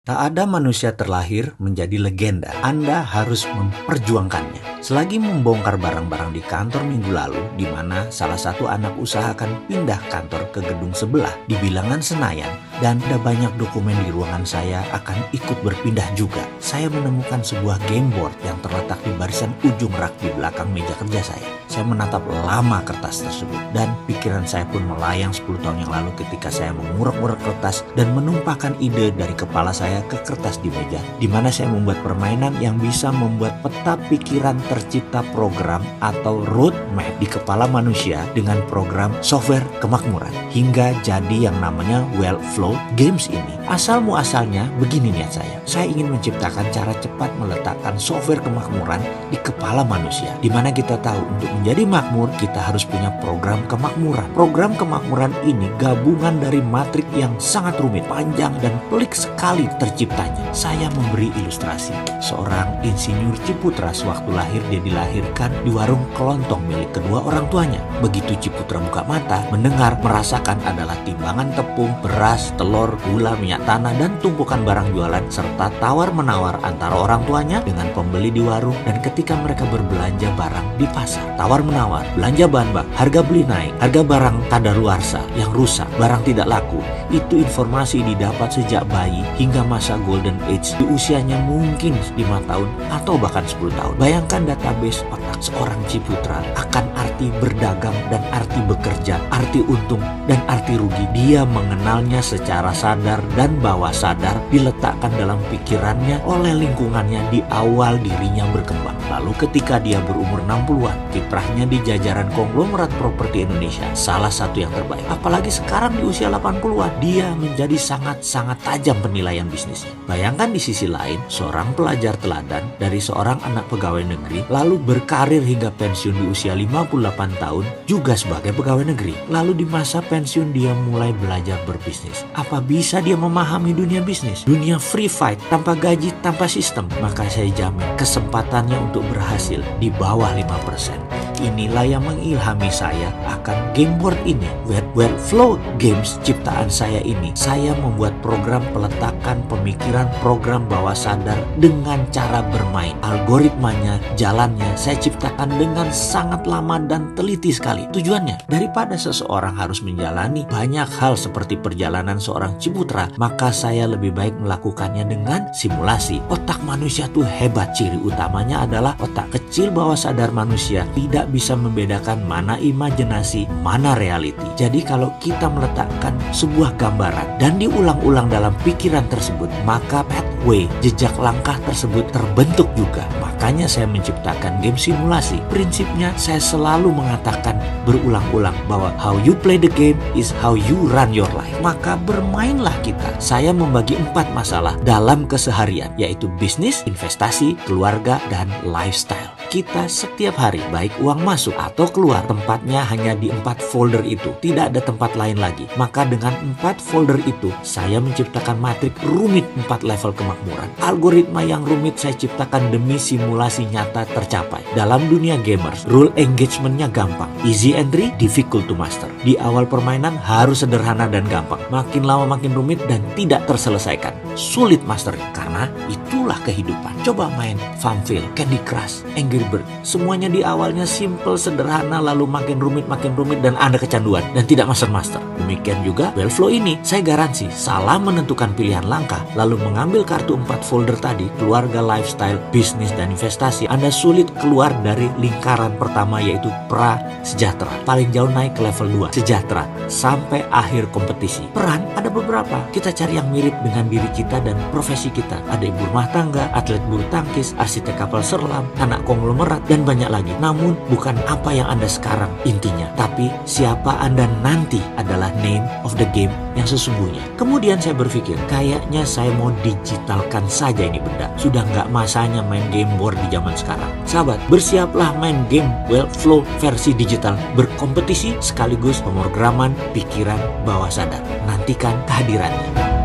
Tak ada manusia terlahir menjadi legenda. Anda harus memperjuangkannya. Selagi membongkar barang-barang di kantor minggu lalu, di mana salah satu anak usaha akan pindah kantor ke gedung sebelah di bilangan Senayan, dan ada banyak dokumen di ruangan saya akan ikut berpindah juga. Saya menemukan sebuah game board yang terletak di barisan ujung rak di belakang meja kerja saya. Saya menatap lama kertas tersebut, dan pikiran saya pun melayang 10 tahun yang lalu ketika saya mengurek-ngurek kertas dan menumpahkan ide dari kepala saya ke kertas di meja, di mana saya membuat permainan yang bisa membuat peta pikiran tercipta program atau roadmap di kepala manusia dengan program software kemakmuran, hingga jadi yang namanya Wellflow Games ini. Asal muasalnya begini niat saya ingin menciptakan cara cepat meletakkan software kemakmuran di kepala manusia, di mana kita tahu untuk menjadi makmur kita harus punya program kemakmuran. Program kemakmuran ini gabungan dari matrik yang sangat rumit, panjang, dan pelik sekali terciptanya. Saya memberi ilustrasi. Seorang insinyur Ciputra sewaktu lahir dia dilahirkan di warung kelontong milik kedua orang tuanya. Begitu Ciputra buka mata, mendengar, merasakan adalah timbangan tepung, beras, telur, gula, minyak tanah, dan tumpukan barang jualan serta tawar-menawar antara orang tuanya dengan pembeli di warung dan ketika mereka berbelanja barang di pasar. Tawar-menawar, belanja bahan baku, harga beli naik, harga barang kadaluarsa yang rusak, barang tidak laku. Itu informasi didapat sejak bayi hingga masa golden age di usianya mungkin 5 tahun atau bahkan 10 tahun. Bayangkan database otak seorang Ciputra akan arti berdagang dan arti bekerja, arti untung dan arti rugi. Dia mengenalnya secara sadar dan bawah sadar diletakkan dalam pikirannya oleh lingkungannya di awal dirinya berkembang. Lalu ketika dia berumur 60-an, kiprahnya di jajaran konglomerat properti Indonesia salah satu yang terbaik. Apalagi sekarang di usia 80-an, dia menjadi sangat-sangat tajam penilaian bisnisnya. Bayangkan di sisi lain, seorang pelajar teladan dari seorang anak pegawai negeri lalu berkarir hingga pensiun di usia 58 tahun juga sebagai pegawai negeri. Lalu di masa pensiun dia mulai belajar berbisnis. Apa bisa dia memahami dunia bisnis? Dunia free fight, tanpa gaji, tanpa sistem? Maka saya jamin kesempatannya untuk berhasil di bawah 5%. Inilah yang mengilhami saya akan game board ini. Wellflow Games ciptaan saya ini. Saya membuat program peletakan pemikiran program bawah sadar dengan cara bermain. Algoritmanya, jalannya saya ciptakan dengan sangat lama dan teliti sekali. Tujuannya, daripada seseorang harus menjalani banyak hal seperti perjalanan seorang Ciputra, maka saya lebih baik melakukannya dengan simulasi. Otak manusia tuh hebat. Ciri utamanya adalah otak kecil bawah sadar manusia tidak bisa membedakan mana imajinasi, mana reality. Jadi kalau kita meletakkan sebuah gambaran dan diulang-ulang dalam pikiran tersebut, maka pathway, jejak langkah tersebut terbentuk juga. Makanya saya menciptakan game simulasi. Prinsipnya saya selalu mengatakan berulang-ulang bahwa how you play the game is how you run your life. Maka bermainlah kita. Saya membagi 4 masalah dalam keseharian, yaitu bisnis, investasi, keluarga, dan lifestyle. Kita setiap hari, baik uang masuk atau keluar, tempatnya hanya di 4 folder itu. Tidak ada tempat lain lagi. Maka dengan 4 folder itu, saya menciptakan matrik rumit 4 level kemakmuran. Algoritma yang rumit saya ciptakan demi simulasi nyata tercapai. Dalam dunia gamers, rule engagementnya gampang. Easy entry, difficult to master. Di awal permainan harus sederhana dan gampang. Makin lama makin rumit dan tidak terselesaikan. Sulit master, karena itulah kehidupan. Coba main Farmville, Candy Crush, Angry Bird. Semuanya di awalnya simple, sederhana, lalu makin rumit, dan Anda kecanduan dan tidak master. Demikian juga Wellflow ini. Saya garansi, salah menentukan pilihan langkah, lalu mengambil kartu 4 folder tadi, keluarga, lifestyle, bisnis, dan investasi, Anda sulit keluar dari lingkaran pertama yaitu pra-sejahtera. Paling jauh naik ke level 2, sejahtera, sampai akhir kompetisi. Peran ada beberapa. Kita cari yang mirip dengan diri kita dan profesi kita. Ada ibu rumah tangga, atlet bulu tangkis, arsitek kapal selam, anak konglomerat, dan banyak lagi. Namun bukan apa yang Anda sekarang intinya, tapi siapa Anda nanti adalah name of the game yang sesungguhnya. Kemudian saya berpikir, kayaknya saya mau digitalkan saja ini benda. Sudah nggak masanya main game board di zaman sekarang. Sahabat, bersiaplah main game Wellflow versi digital, berkompetisi sekaligus pemrograman pikiran bawah sadar. Nantikan kehadirannya.